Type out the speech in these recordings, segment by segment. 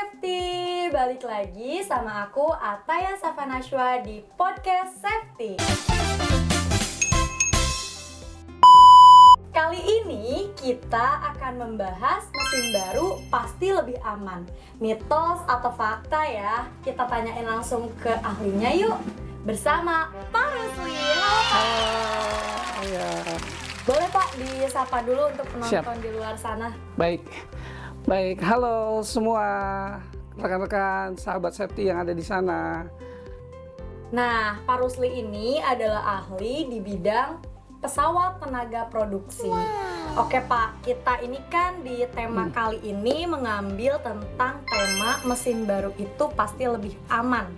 Safety, balik lagi sama aku Ataya Safanashwa di Podcast Safety. Kali ini kita akan membahas mesin baru pasti lebih aman. Mitos atau fakta ya? Kita tanyain langsung ke ahlinya yuk. Bersama Pak Rusli. Halo Pak. Ya. Boleh Pak disapa dulu untuk penonton Siap. di luar sana. Baik, halo semua rekan-rekan sahabat safety yang ada di sana. Nah, Pak Rusli ini adalah ahli di bidang pesawat tenaga produksi. Oke Pak, kita ini kan di tema kali ini mengambil tentang tema mesin baru itu pasti lebih aman.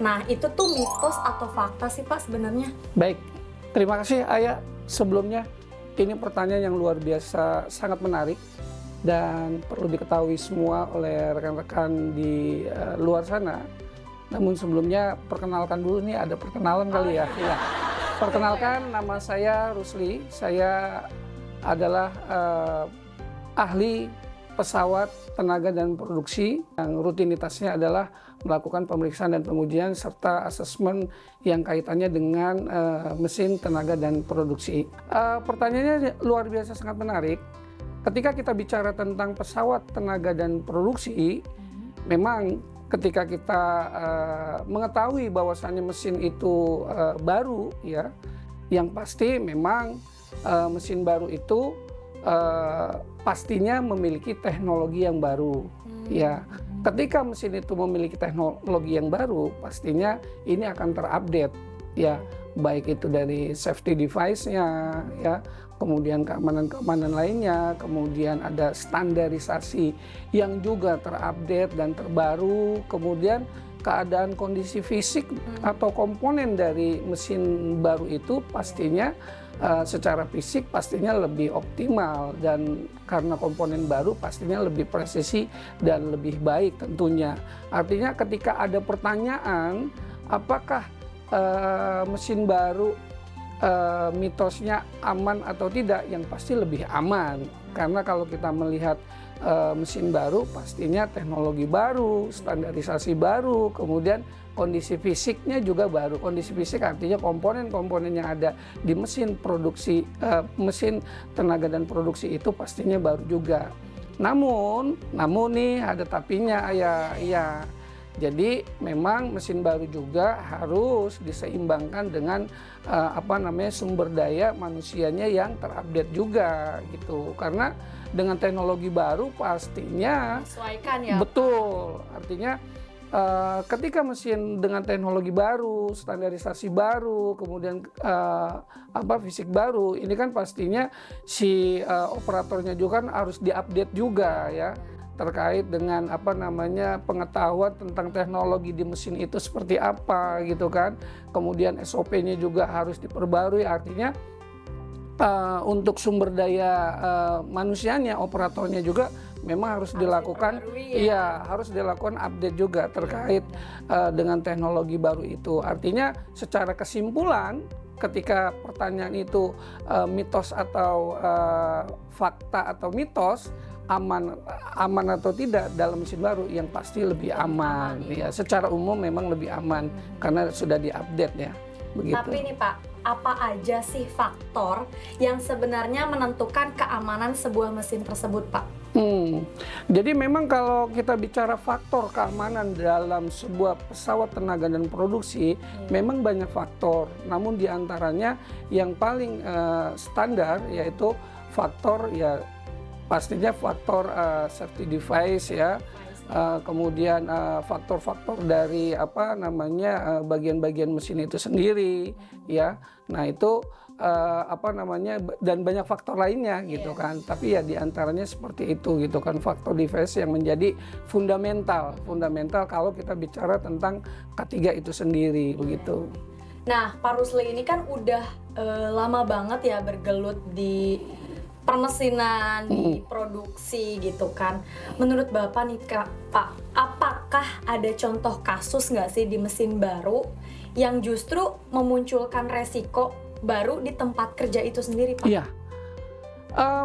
Nah, itu tuh mitos atau fakta sih Pak sebenarnya? Baik, terima kasih Ayah. Sebelumnya, ini pertanyaan yang luar biasa, sangat menarik dan perlu diketahui semua oleh rekan-rekan di luar sana. Namun sebelumnya perkenalkan dulu nih, ada perkenalan kali ya. Ya. Perkenalkan, nama saya Rusli. Saya adalah ahli pesawat tenaga dan produksi yang rutinitasnya adalah melakukan pemeriksaan dan pengujian serta asesmen yang kaitannya dengan mesin tenaga dan produksi. Pertanyaannya luar biasa sangat menarik. Ketika kita bicara tentang pesawat tenaga dan produksi, memang ketika kita mengetahui bahwasannya mesin itu baru, ya, yang pasti memang mesin baru itu pastinya memiliki teknologi yang baru. Ya, ketika mesin itu memiliki teknologi yang baru, pastinya ini akan terupdate, ya, baik itu dari safety device-nya, ya, kemudian keamanan lainnya, kemudian ada standarisasi yang juga terupdate dan terbaru, kemudian keadaan kondisi fisik atau komponen dari mesin baru itu pastinya secara fisik pastinya lebih optimal, dan karena komponen baru pastinya lebih presisi dan lebih baik tentunya. Artinya ketika ada pertanyaan apakah mesin baru mitosnya aman atau tidak, yang pasti lebih aman. Karena kalau kita melihat mesin baru pastinya teknologi baru, standarisasi baru, kemudian kondisi fisiknya juga baru. Kondisi fisik artinya komponen-komponen yang ada di mesin produksi, mesin tenaga dan produksi itu pastinya baru juga. Namun nih ada tapinya ya. Jadi memang mesin baru juga harus diseimbangkan dengan sumber daya manusianya yang terupdate juga gitu. Karena dengan teknologi baru pastinya Sesuaikan ya. Betul. Artinya ketika mesin dengan teknologi baru, standarisasi baru, kemudian fisik baru, ini kan pastinya si operatornya juga kan harus diupdate juga ya, terkait dengan pengetahuan tentang teknologi di mesin itu seperti apa gitu kan. Kemudian SOP-nya juga harus diperbarui, artinya untuk sumber daya manusianya, operatornya juga memang harus dilakukan, harus dilakukan update juga terkait dengan teknologi baru itu. Artinya secara kesimpulan, ketika pertanyaan itu mitos atau fakta atau mitos, aman atau tidak dalam mesin baru, yang pasti lebih aman. Ya, secara umum memang lebih aman karena sudah diupdate ya. Begitu. Tapi nih Pak, apa aja sih faktor yang sebenarnya menentukan keamanan sebuah mesin tersebut Pak? Jadi memang kalau kita bicara faktor keamanan dalam sebuah pesawat tenaga dan produksi, memang banyak faktor. Namun diantaranya yang paling standar yaitu faktor ya pastinya faktor safety device ya. Kemudian faktor-faktor dari bagian-bagian mesin itu sendiri ya. Nah itu dan banyak faktor lainnya gitu kan. Tapi ya diantaranya seperti itu gitu kan, faktor device yang menjadi fundamental kalau kita bicara tentang ketiga itu sendiri begitu. Nah Pak Rusli ini kan udah lama banget ya bergelut di permesinan, di produksi gitu kan. Menurut Bapak nih Pak, apakah ada contoh kasus nggak sih di mesin baru yang justru memunculkan resiko baru di tempat kerja itu sendiri Pak? Iya,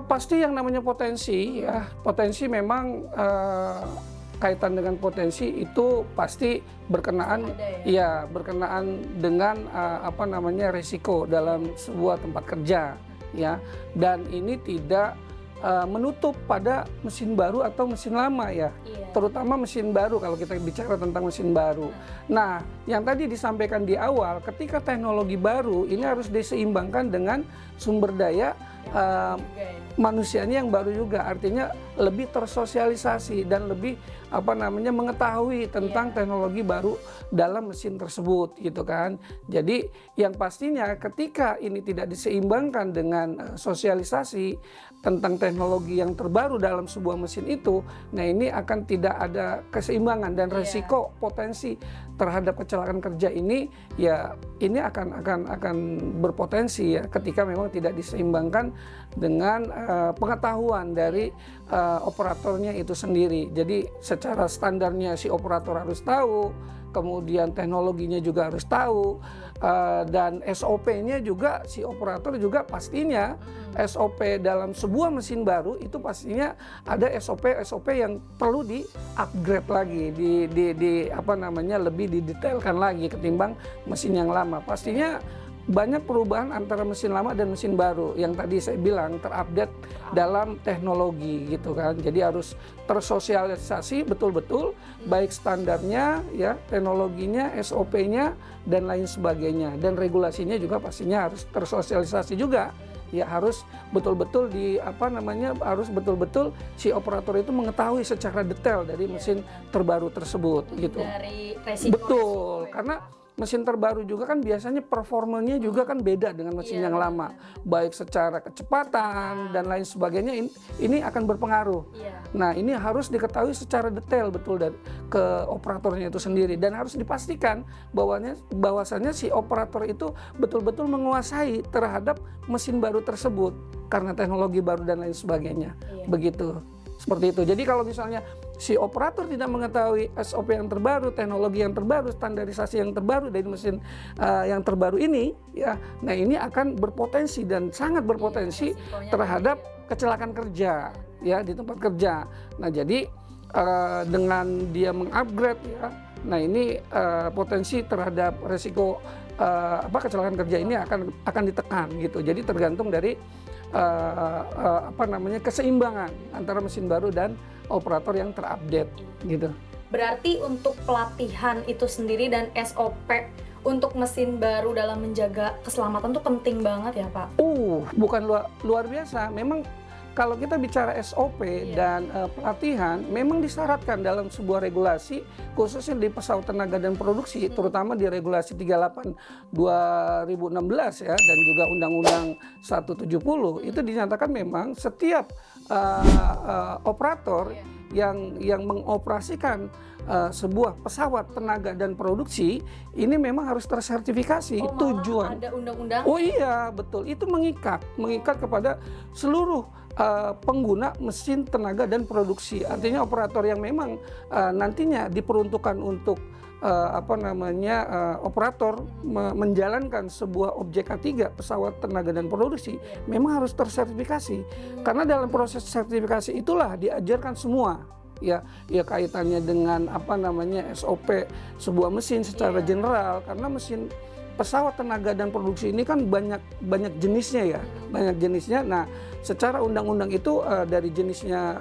Pasti yang namanya potensi ya, potensi memang kaitan dengan potensi itu pasti berkenaan, Ada ya berkenaan dengan apa namanya risiko dalam sebuah tempat kerja, ya. Dan ini tidak menutup pada mesin baru atau mesin lama ya, terutama mesin baru kalau kita bicara tentang mesin baru. Nah, yang tadi disampaikan di awal, ketika teknologi baru ini harus diseimbangkan dengan sumber daya manusianya yang baru juga, artinya lebih tersosialisasi dan lebih apa namanya mengetahui tentang teknologi baru dalam mesin tersebut gitu kan. Jadi yang pastinya ketika ini tidak diseimbangkan dengan sosialisasi tentang teknologi yang terbaru dalam sebuah mesin itu, nah ini akan tidak ada keseimbangan dan resiko potensi terhadap kecelakaan kerja ini ya ini akan berpotensi ya ketika memang tidak diseimbangkan dengan pengetahuan dari operatornya itu sendiri. Jadi secara standarnya si operator harus tahu, kemudian teknologinya juga harus tahu, dan SOP-nya juga si operator juga pastinya SOP dalam sebuah mesin baru itu pastinya ada SOP yang perlu di-upgrade lagi, di apa namanya lebih didetailkan lagi ketimbang mesin yang lama. Pastinya banyak perubahan antara mesin lama dan mesin baru yang tadi saya bilang terupdate dalam teknologi gitu kan. Jadi harus tersosialisasi betul-betul baik standarnya ya, teknologinya, SOP-nya dan lain sebagainya, dan regulasinya juga pastinya harus tersosialisasi juga. Ya harus betul-betul harus betul-betul si operator itu mengetahui secara detail dari mesin terbaru tersebut gitu. Dari resiko. Betul, karena mesin terbaru juga kan biasanya performanya juga kan beda dengan mesin yang lama, baik secara kecepatan dan lain sebagainya, ini akan berpengaruh. Nah ini harus diketahui secara detail betul dari ke operatornya itu sendiri, dan harus dipastikan bahwasannya si operator itu betul-betul menguasai terhadap mesin baru tersebut karena teknologi baru dan lain sebagainya. Begitu. Seperti itu. Jadi kalau misalnya si operator tidak mengetahui SOP yang terbaru, teknologi yang terbaru, standarisasi yang terbaru dari mesin yang terbaru ini, ya, nah ini akan berpotensi dan sangat berpotensi terhadap kecelakaan kerja, ya di tempat kerja. Nah jadi dengan dia mengupgrade, ya, nah ini potensi terhadap resiko kecelakaan kerja ini akan ditekan gitu. Jadi tergantung dari keseimbangan antara mesin baru dan operator yang terupdate gitu. Berarti untuk pelatihan itu sendiri dan SOP untuk mesin baru dalam menjaga keselamatan itu penting banget ya Pak? Bukan luar biasa. Memang kalau kita bicara SOP dan pelatihan, memang disyaratkan dalam sebuah regulasi, khususnya di pesawat tenaga dan produksi, terutama di regulasi 38 2016 ya, dan juga Undang-Undang 170, itu dinyatakan memang setiap operator yang mengoperasikan sebuah pesawat tenaga dan produksi ini memang harus tersertifikasi. Tujuan ada undang-undang. Iya betul, itu mengikat kepada seluruh pengguna mesin tenaga dan produksi. Artinya operator yang memang nantinya diperuntukkan untuk operator menjalankan sebuah objek K3 pesawat tenaga dan produksi memang harus tersertifikasi. Karena dalam proses sertifikasi itulah diajarkan semua ya kaitannya dengan SOP sebuah mesin secara general, karena mesin pesawat tenaga dan produksi ini kan banyak jenisnya ya, banyak jenisnya. Nah, secara undang-undang itu dari jenisnya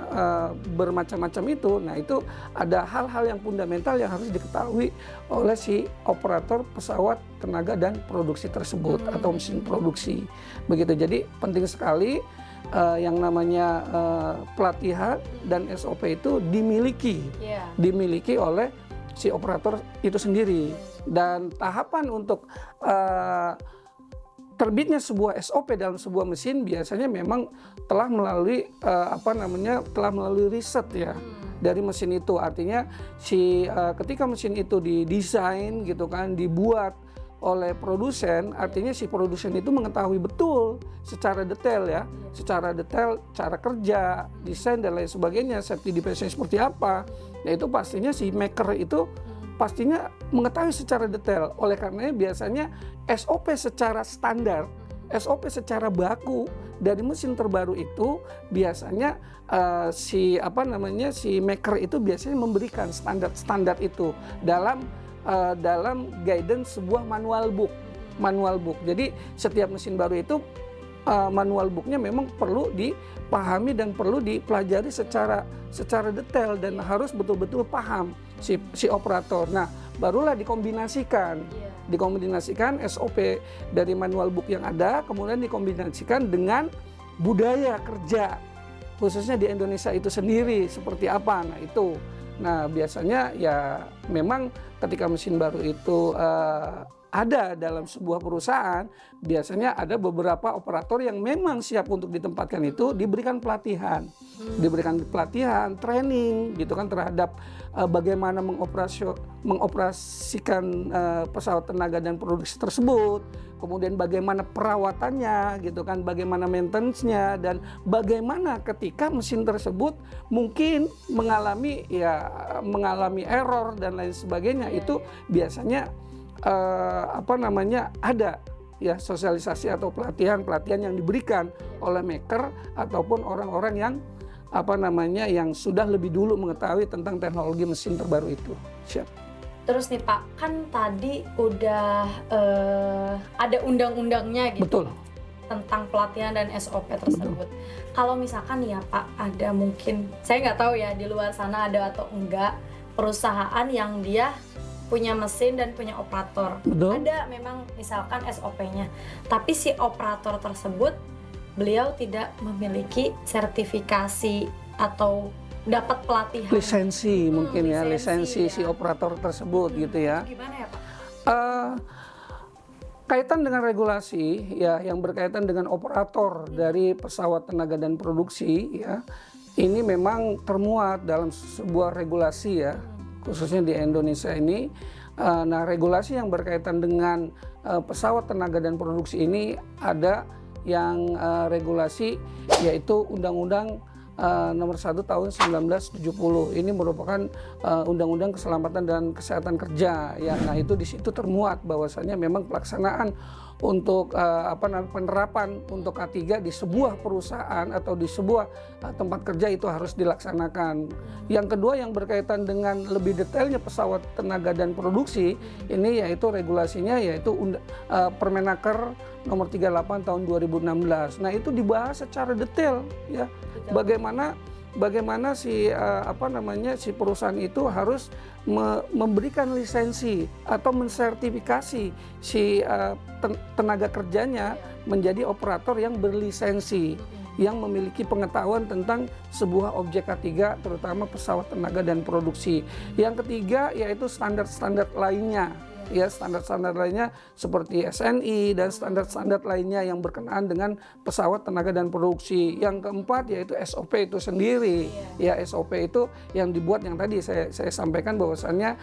bermacam-macam itu, nah itu ada hal-hal yang fundamental yang harus diketahui oleh si operator pesawat tenaga dan produksi tersebut atau mesin produksi. Begitu. Jadi penting sekali yang namanya pelatihan dan SOP itu dimiliki oleh si operator itu sendiri. Dan tahapan untuk terbitnya sebuah SOP dalam sebuah mesin biasanya memang telah melalui riset ya dari mesin itu. Artinya ketika mesin itu didesain gitu kan, dibuat oleh produsen, artinya si produsen itu mengetahui betul secara detail ya, secara detail cara kerja, desain dan lain sebagainya, safety defense-nya seperti apa. Nah itu pastinya si maker itu pastinya mengetahui secara detail. Oleh karenanya biasanya SOP secara standar SOP secara baku dari mesin terbaru itu biasanya si maker itu biasanya memberikan standar itu dalam guidance sebuah manual book. Jadi setiap mesin baru itu manual booknya memang perlu dipahami dan perlu dipelajari secara detail dan harus betul-betul paham si operator. Nah, barulah dikombinasikan SOP dari manual book yang ada, kemudian dikombinasikan dengan budaya kerja khususnya di Indonesia itu sendiri seperti apa. Nah itu, biasanya ya memang ketika mesin baru itu ada dalam sebuah perusahaan, biasanya ada beberapa operator yang memang siap untuk ditempatkan itu diberikan pelatihan, training gitu kan terhadap bagaimana mengoperasikan pesawat tenaga dan produksi tersebut, kemudian bagaimana perawatannya gitu kan, bagaimana maintenance-nya, dan bagaimana ketika mesin tersebut mungkin mengalami error dan lain sebagainya. Itu biasanya ada ya sosialisasi atau pelatihan yang diberikan oleh maker ataupun orang-orang yang sudah lebih dulu mengetahui tentang teknologi mesin terbaru itu. Siap. Terus nih Pak, kan tadi udah ada undang-undangnya gitu. Betul. Tentang pelatihan dan SOP tersebut. Kalau misalkan ya Pak, ada mungkin, saya nggak tahu ya di luar sana ada atau enggak, perusahaan yang dia punya mesin dan punya operator. Betul. Ada memang misalkan SOP-nya, tapi si operator tersebut beliau tidak memiliki sertifikasi atau dapat pelatihan. Lisensi mungkin lisensi ya. Si operator tersebut gitu ya. Itu gimana ya Pak? Kaitan dengan regulasi ya yang berkaitan dengan operator dari pesawat tenaga dan produksi ya, ini memang termuat dalam sebuah regulasi ya. Khususnya di Indonesia ini, regulasi yang berkaitan dengan pesawat tenaga dan produksi ini ada yang regulasi yaitu Undang-Undang Nomor 1 Tahun 1970. Ini merupakan Undang-Undang Keselamatan dan Kesehatan Kerja. Ya, nah itu di situ termuat bahwasanya memang pelaksanaan untuk penerapan untuk K3 di sebuah perusahaan atau di sebuah tempat kerja itu harus dilaksanakan. Yang kedua yang berkaitan dengan lebih detailnya pesawat tenaga dan produksi ini yaitu regulasinya yaitu Permenaker nomor 38 tahun 2016. Nah, itu dibahas secara detail ya. Bagaimana si perusahaan itu harus memberikan lisensi atau mensertifikasi si tenaga kerjanya menjadi operator yang berlisensi, yang memiliki pengetahuan tentang sebuah objek K3 terutama pesawat tenaga dan produksi. Yang ketiga yaitu standar-standar lainnya. Ya, standar-standar lainnya seperti SNI dan standar-standar lainnya yang berkenaan dengan pesawat tenaga dan produksi. Yang keempat yaitu SOP itu sendiri. Ya, SOP itu yang dibuat yang tadi saya sampaikan bahwasannya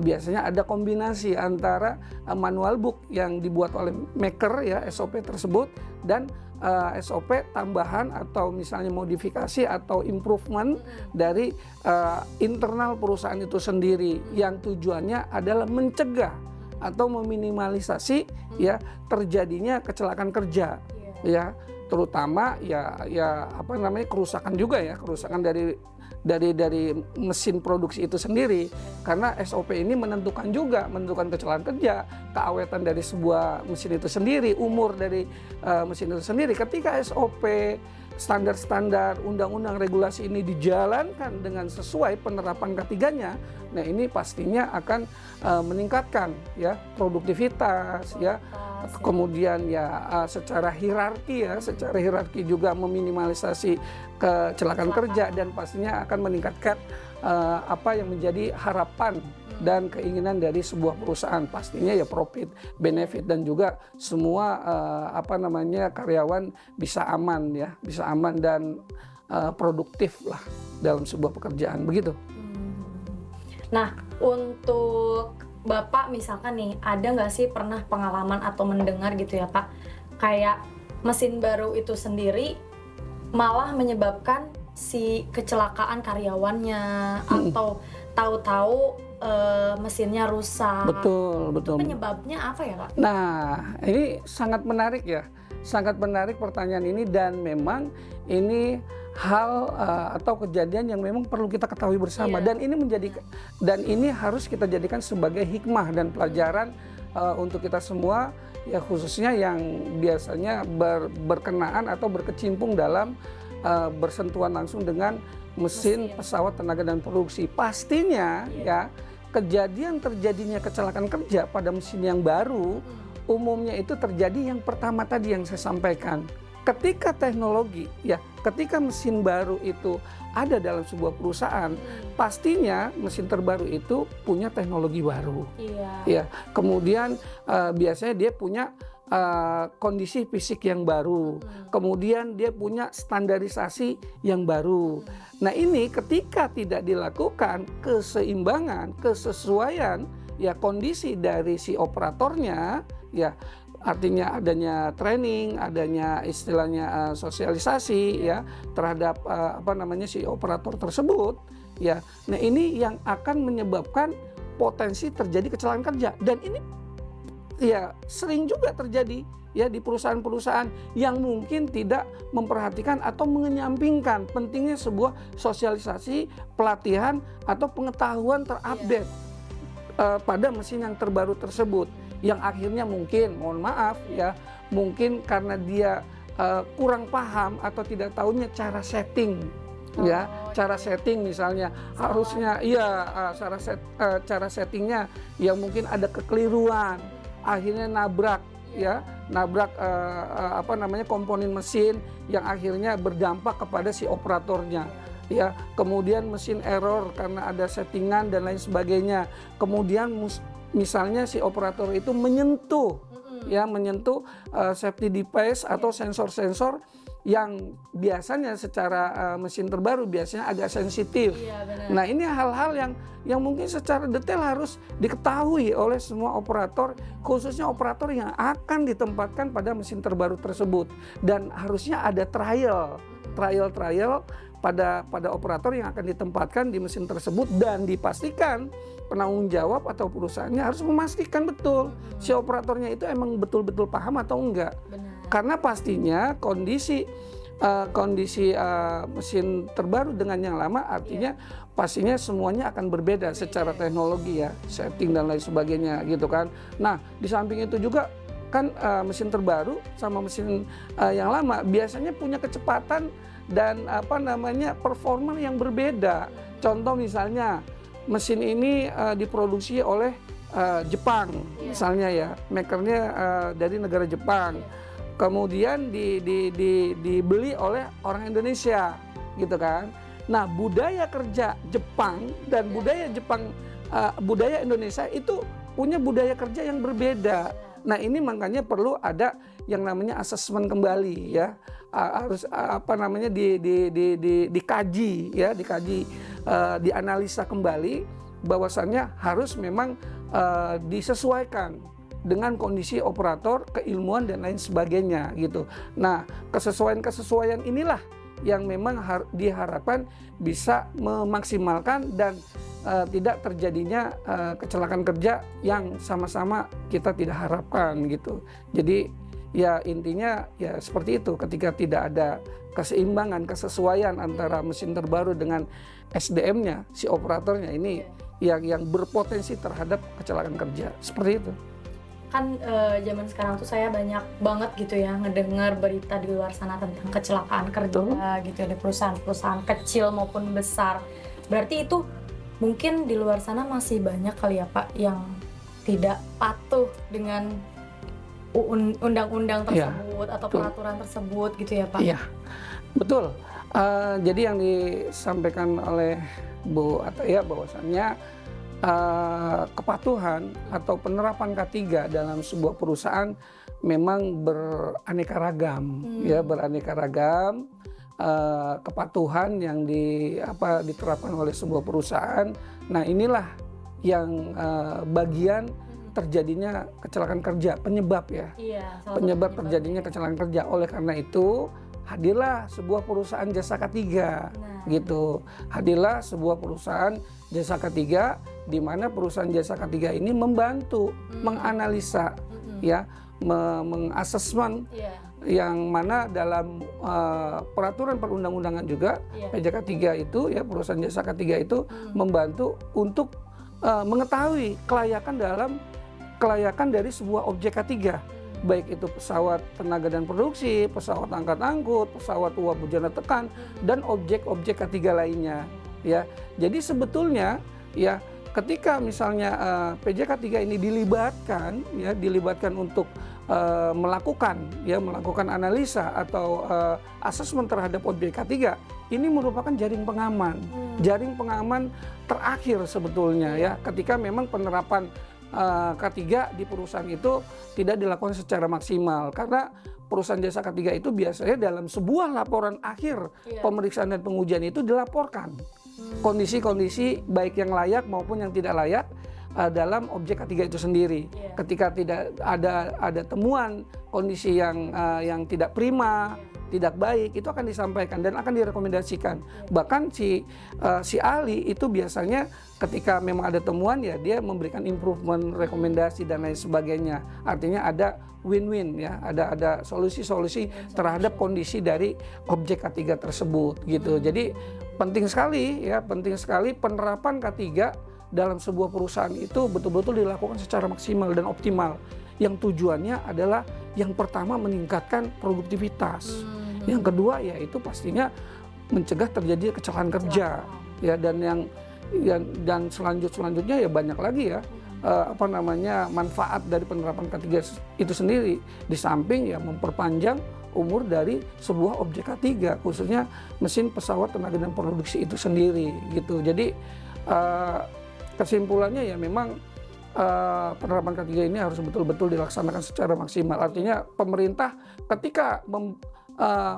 biasanya ada kombinasi antara manual book yang dibuat oleh maker ya SOP tersebut dan SOP tambahan atau misalnya modifikasi atau improvement dari internal perusahaan itu sendiri yang tujuannya adalah mencegah atau meminimalisasi ya terjadinya kecelakaan kerja ya terutama kerusakan juga ya kerusakan dari mesin produksi itu sendiri karena SOP ini menentukan kecelakaan kerja, keawetan dari sebuah mesin itu sendiri, umur dari mesin itu sendiri. Ketika SOP standar-standar undang-undang regulasi ini dijalankan dengan sesuai penerapan ketiganya, nah ini pastinya akan meningkatkan ya produktivitas ya. Kemudian secara hierarki juga meminimalisasi kecelakaan kerja dan pastinya akan meningkatkan apa yang menjadi harapan dan keinginan dari sebuah perusahaan, pastinya ya profit, benefit dan juga semua karyawan bisa aman dan produktif lah dalam sebuah pekerjaan begitu. Nah, untuk Bapak misalkan nih, ada nggak sih pernah pengalaman atau mendengar gitu ya Pak, kayak mesin baru itu sendiri malah menyebabkan si kecelakaan karyawannya atau tahu-tahu mesinnya rusak. Betul. Penyebabnya apa ya Pak? Nah, ini sangat menarik ya. sangat menarik pertanyaan ini, dan memang ini hal atau kejadian yang memang perlu kita ketahui bersama. Dan ini harus kita jadikan sebagai hikmah dan pelajaran untuk kita semua, ya khususnya yang biasanya berkenaan atau berkecimpung dalam bersentuhan langsung dengan mesin pesawat tenaga dan produksi. Pastinya ya kejadian terjadinya kecelakaan kerja pada mesin yang baru umumnya itu terjadi yang pertama tadi yang saya sampaikan. Ketika teknologi, ya ketika mesin baru itu ada dalam sebuah perusahaan, pastinya mesin terbaru itu punya teknologi baru. Ya, kemudian biasanya dia punya kondisi fisik yang baru, kemudian dia punya standarisasi yang baru. Nah ini ketika tidak dilakukan keseimbangan, kesesuaian, ya kondisi dari si operatornya, ya artinya adanya training, adanya istilahnya sosialisasi ya terhadap si operator tersebut ya. Nah ini yang akan menyebabkan potensi terjadi kecelakaan kerja, dan ini ya sering juga terjadi ya di perusahaan-perusahaan yang mungkin tidak memperhatikan atau mengenyampingkan pentingnya sebuah sosialisasi, pelatihan atau pengetahuan terupdate pada mesin yang terbaru tersebut, yang akhirnya mungkin, mohon maaf ya, mungkin karena dia kurang paham atau tidak tahunya cara setting, cara setting misalnya harusnya cara settingnya yang mungkin ada kekeliruan, akhirnya nabrak komponen mesin yang akhirnya berdampak kepada si operatornya. Ya, kemudian mesin error karena ada settingan dan lain sebagainya. Kemudian misalnya si operator itu menyentuh safety device atau sensor-sensor yang biasanya secara mesin terbaru biasanya agak sensitif. Nah ini hal-hal yang mungkin secara detail harus diketahui oleh semua operator, khususnya operator yang akan ditempatkan pada mesin terbaru tersebut, dan harusnya ada trial pada operator yang akan ditempatkan di mesin tersebut, dan dipastikan penanggung jawab atau perusahaannya harus memastikan betul si operatornya itu emang betul-betul paham atau enggak. Karena pastinya kondisi mesin terbaru dengan yang lama artinya pastinya semuanya akan berbeda secara teknologi ya, setting dan lain sebagainya gitu kan. Nah di samping itu juga kan mesin terbaru sama mesin yang lama biasanya punya kecepatan dan performa yang berbeda. Contoh misalnya mesin ini diproduksi oleh Jepang misalnya ya, makernya dari negara Jepang, kemudian dibeli oleh orang Indonesia gitu kan. Nah budaya kerja Jepang dan budaya Indonesia itu punya budaya kerja yang berbeda. Nah ini makanya perlu ada yang namanya asesmen kembali ya, harus dikaji, dianalisa kembali bahwasannya harus memang disesuaikan dengan kondisi operator, keilmuan dan lain sebagainya gitu. Nah kesesuaian inilah yang memang diharapkan bisa memaksimalkan dan tidak terjadinya kecelakaan kerja yang sama-sama kita tidak harapkan gitu. Jadi ya intinya ya seperti itu, ketika tidak ada keseimbangan, kesesuaian antara mesin terbaru dengan SDM-nya, si operatornya ini yang berpotensi terhadap kecelakaan kerja, seperti itu. Kan zaman sekarang tuh saya banyak banget gitu ya ngedengar berita di luar sana tentang kecelakaan kerja gitu ya, di perusahaan-perusahaan kecil maupun besar. Berarti itu mungkin di luar sana masih banyak kali ya Pak yang tidak patuh dengan undang-undang tersebut atau peraturan tersebut gitu ya Pak? Iya, betul. Jadi yang disampaikan oleh Bu Ataya bahwasannya kepatuhan atau penerapan K3 dalam sebuah perusahaan memang beraneka ragam, beraneka ragam. Kepatuhan yang diterapkan oleh sebuah perusahaan. Nah inilah yang bagian terjadinya kecelakaan kerja, penyebab penyebab terjadinya kecelakaan kerja. Oleh karena itu hadirlah sebuah perusahaan jasa K3 gitu. Hadirlah sebuah perusahaan jasa K3 di mana perusahaan jasa K3 ini membantu menganalisa mengasesmen yang mana dalam peraturan perundang-undangan juga PJK 3 itu ya, perusahaan jasa ketiga itu membantu untuk mengetahui kelayakan dari sebuah objek K3, baik itu pesawat tenaga dan produksi, pesawat angkut, pesawat uap bujana tekan, dan objek-objek K3 lainnya ya. Jadi sebetulnya ya, ketika misalnya PJK 3 ini dilibatkan untuk melakukan analisa atau asesmen terhadap objek K3, ini merupakan jaring pengaman terakhir sebetulnya ya, ketika memang penerapan K3 di perusahaan itu tidak dilakukan secara maksimal, karena perusahaan jasa K3 itu biasanya dalam sebuah laporan akhir pemeriksaan dan pengujian itu dilaporkan kondisi-kondisi baik yang layak maupun yang tidak layak dalam objek K3 itu sendiri. Ketika tidak ada temuan kondisi yang tidak prima, tidak baik, itu akan disampaikan dan akan direkomendasikan. Bahkan si ahli itu biasanya ketika memang ada temuan ya, dia memberikan improvement, rekomendasi dan lain sebagainya. Artinya ada win-win ya, ada solusi-solusi terhadap kondisi dari objek K3 tersebut gitu. Jadi penting sekali penerapan K3 dalam sebuah perusahaan itu betul-betul dilakukan secara maksimal dan optimal. Yang tujuannya adalah yang pertama meningkatkan produktivitas. Yang kedua yaitu pastinya mencegah terjadi kecelakaan kerja ya, dan selanjutnya ya banyak lagi ya manfaat dari penerapan K3 itu sendiri, di samping ya memperpanjang umur dari sebuah objek K3 khususnya mesin pesawat tenaga dan produksi itu sendiri gitu. Jadi kesimpulannya ya memang penerapan K3 ini harus betul-betul dilaksanakan secara maksimal. Artinya pemerintah ketika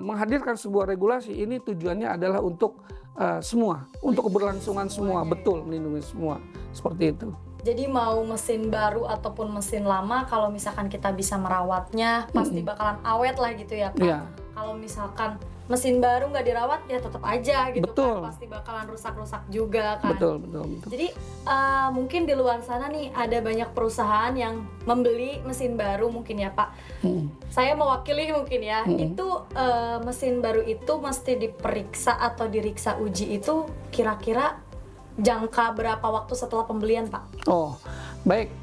menghadirkan sebuah regulasi ini tujuannya adalah untuk semua, untuk keberlangsungan semua, betul, melindungi semua, seperti itu. Jadi mau mesin baru ataupun mesin lama, kalau misalkan kita bisa merawatnya pasti bakalan awet lah gitu ya Pak. Kalau misalkan mesin baru nggak dirawat ya tetap aja gitu. Betul. Kan pasti bakalan rusak-rusak juga kan. Betul. Jadi mungkin di luar sana nih ada banyak perusahaan yang membeli mesin baru mungkin ya Pak. Saya mewakili mungkin ya, itu mesin baru itu mesti diperiksa atau diriksa uji itu kira-kira jangka berapa waktu setelah pembelian Pak? Oh baik.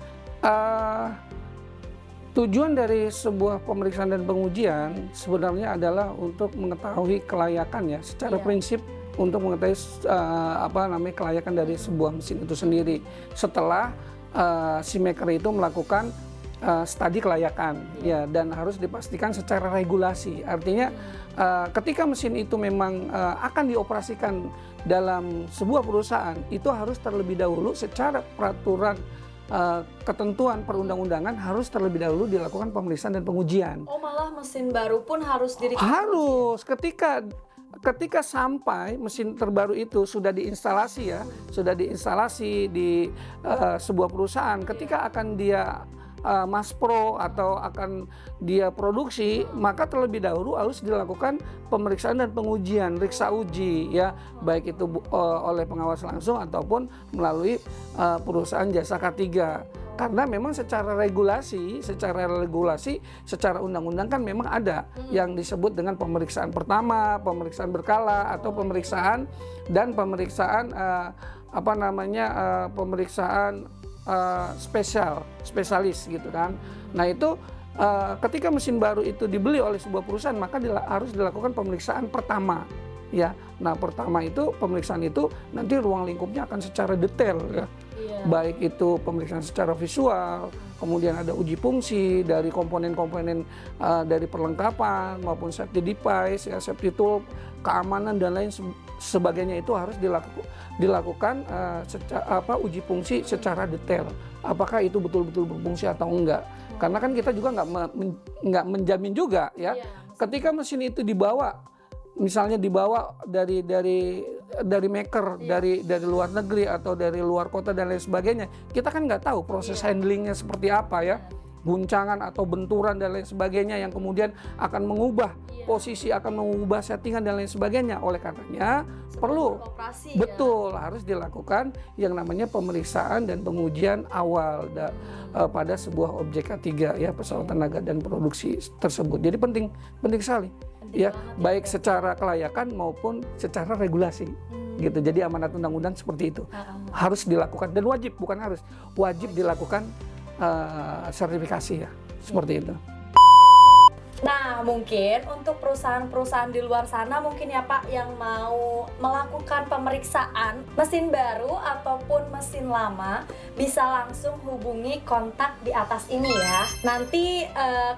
Tujuan dari sebuah pemeriksaan dan pengujian sebenarnya adalah untuk mengetahui kelayakan ya, secara prinsip untuk mengetahui kelayakan dari sebuah mesin itu sendiri setelah si maker itu melakukan studi kelayakan ya, dan harus dipastikan secara regulasi. Artinya ketika mesin itu memang akan dioperasikan dalam sebuah perusahaan, itu harus terlebih dahulu secara peraturan ketentuan perundang-undangan harus terlebih dahulu dilakukan pemeriksaan dan pengujian. Oh malah mesin baru pun harus diriksa? Harus. Ketika sampai mesin terbaru itu sudah diinstalasi di sebuah perusahaan, ketika akan dia maspro atau akan dia produksi, maka terlebih dahulu harus dilakukan pemeriksaan dan pengujian, riksa uji ya, baik itu oleh pengawas langsung ataupun melalui perusahaan jasa K3. Karena memang secara regulasi, secara undang-undang kan memang ada yang disebut dengan pemeriksaan pertama, pemeriksaan berkala atau pemeriksaan spesialis gitu kan. Nah itu ketika mesin baru itu dibeli oleh sebuah perusahaan, maka harus dilakukan pemeriksaan pertama ya. Nah pemeriksaan itu nanti ruang lingkupnya akan secara detail ya. Baik itu pemeriksaan secara visual, kemudian ada uji fungsi dari komponen-komponen dari perlengkapan maupun safety device ya, safety tool, keamanan dan lain sebagainya, itu harus dilakukan uji fungsi secara detail. Apakah itu betul-betul berfungsi atau enggak? Karena kan kita juga nggak menjamin juga ya. Ketika mesin itu dibawa dari maker, dari luar negeri atau dari luar kota dan lain sebagainya, kita kan nggak tahu proses handlingnya seperti apa ya. guncangan atau benturan dan lain sebagainya yang kemudian akan mengubah posisi, akan mengubah settingan dan lain sebagainya. Oleh karenanya perlu Operasi, betul harus dilakukan yang namanya pemeriksaan dan pengujian awal pada sebuah objek K3 ya, pesawat tenaga dan produksi tersebut. Jadi penting sekali ya, baik secara kelayakan maupun secara regulasi. Gitu. Jadi amanat undang-undang seperti itu harus dilakukan dan wajib, bukan harus, wajib dilakukan sertifikasi ya, seperti itu. Nah, mungkin untuk perusahaan-perusahaan di luar sana mungkin ya Pak yang mau melakukan pemeriksaan mesin baru ataupun mesin lama bisa langsung hubungi kontak di atas ini ya. Nanti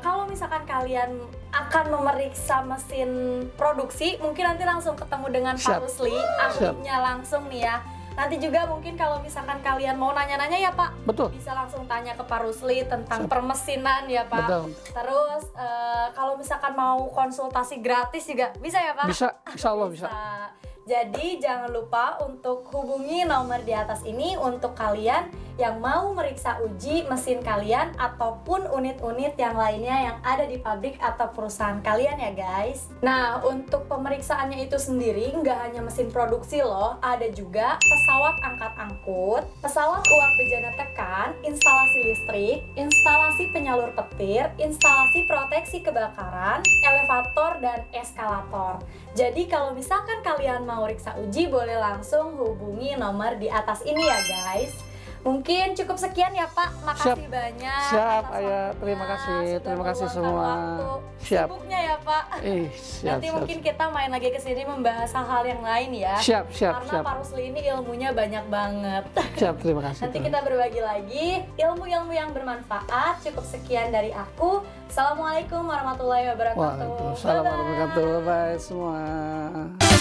kalau misalkan kalian akan memeriksa mesin produksi, mungkin nanti langsung ketemu dengan Pak Rusli, ahlinya langsung nih ya. Nanti juga mungkin kalau misalkan kalian mau nanya-nanya ya Pak, betul, bisa langsung tanya ke Pak Rusli tentang permesinan ya Pak. Betul. Terus kalau misalkan mau konsultasi gratis juga bisa ya Pak? Bisa, insya Allah bisa. Jadi jangan lupa untuk hubungi nomor di atas ini untuk kalian yang mau meriksa uji mesin kalian ataupun unit-unit yang lainnya yang ada di pabrik atau perusahaan kalian ya guys. Nah, untuk pemeriksaannya itu sendiri nggak hanya mesin produksi loh, ada juga pesawat angkat-angkut, pesawat uap bejana tekan, instalasi listrik, instalasi penyalur petir, instalasi proteksi kebakaran, elevator dan eskalator. Jadi kalau misalkan kalian mau riksa uji boleh langsung hubungi nomor di atas ini ya guys. Mungkin cukup sekian ya Pak, makasih banyak. Siap Ayah, terima kasih semua. Siap. Sibuknya ya Pak. Nanti mungkin kita main lagi ke sini membahas hal-hal yang lain ya. Siap. Karena Pak Rusli ini ilmunya banyak banget. Siap, terima kasih. Nanti kita berbagi lagi ilmu-ilmu yang bermanfaat. Cukup sekian dari aku. Assalamualaikum warahmatullahi wabarakatuh. Waalaikumsalam warahmatullahi wabarakatuh. Bye semua.